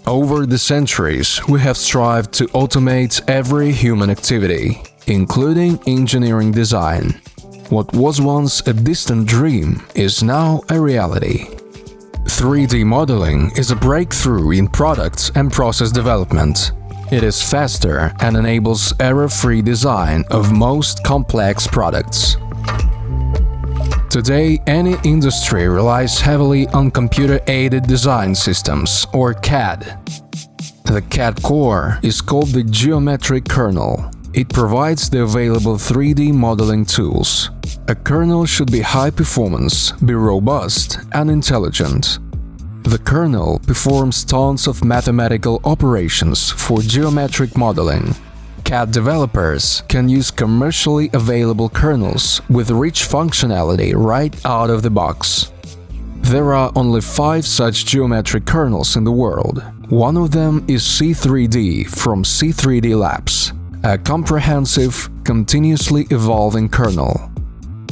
Over the centuries, we have strived to automate every human activity, including engineering design. What was once a distant dream is now a reality. 3D modeling is a breakthrough in product and process development. It is faster and enables error-free design of most complex products. Today, any industry relies heavily on computer-aided design systems, or CAD. The CAD core is called the geometric kernel. It provides the available 3D modeling tools. A kernel should be high performance, be robust, and intelligent. The kernel performs tons of mathematical operations for geometric modeling. CAD developers can use commercially available kernels with rich functionality right out of the box. There are only 5 such geometric kernels in the world. One of them is C3D from C3D Labs, a comprehensive, continuously evolving kernel.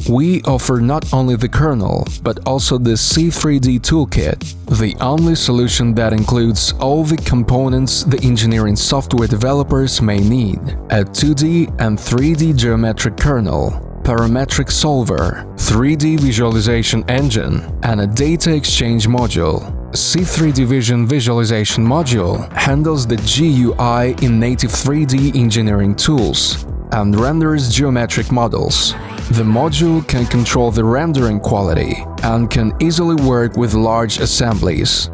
We offer not only the kernel, but also the C3D Toolkit, the only solution that includes all the components the engineering software developers may need: a 2D and 3D geometric kernel, parametric solver, 3D visualization engine, and a data exchange module. C3D Vision Visualization Module handles the GUI in native 3D engineering tools and renders geometric models. The module can control the rendering quality and can easily work with large assemblies.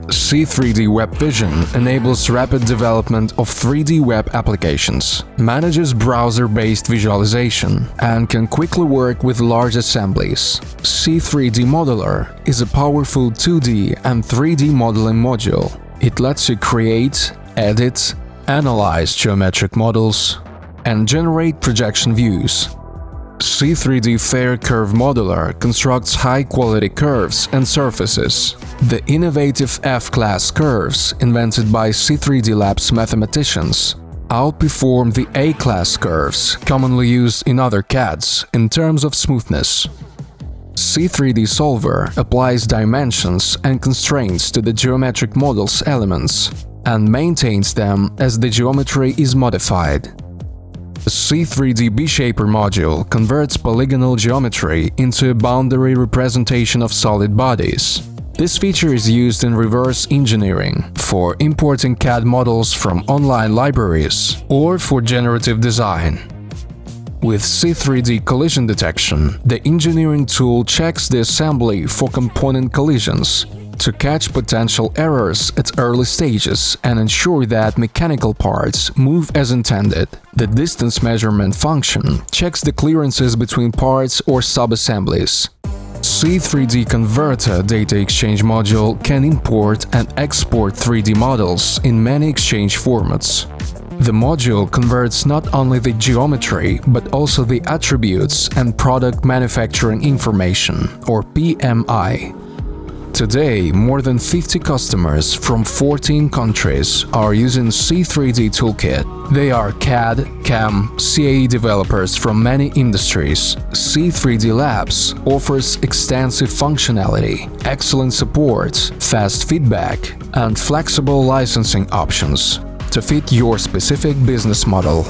C3D Web Vision enables rapid development of 3D web applications, manages browser-based visualization, and can quickly work with large assemblies. C3D Modeler is a powerful 2D and 3D modeling module. It lets you create, edit, analyze geometric models, and generate projection views. C3D Fair Curve Modeler constructs high-quality curves and surfaces. The innovative F-class curves, invented by C3D Labs mathematicians, outperform the A-class curves commonly used in other CADs in terms of smoothness. C3D Solver applies dimensions and constraints to the geometric model's elements and maintains them as the geometry is modified. The C3D B-Shaper module converts polygonal geometry into a boundary representation of solid bodies. This feature is used in reverse engineering, for importing CAD models from online libraries, or for generative design. With C3D Collision Detection, the engineering tool checks the assembly for component collisions to catch potential errors at early stages and ensure that mechanical parts move as intended. The distance measurement function checks the clearances between parts or sub-assemblies. C3D Converter data exchange module can import and export 3D models in many exchange formats. The module converts not only the geometry, but also the attributes and product manufacturing information, or PMI. Today, more than 50 customers from 14 countries are using C3D Toolkit. They are CAD, CAM, CAE developers from many industries. C3D Labs offers extensive functionality, excellent support, fast feedback, and flexible licensing options to fit your specific business model.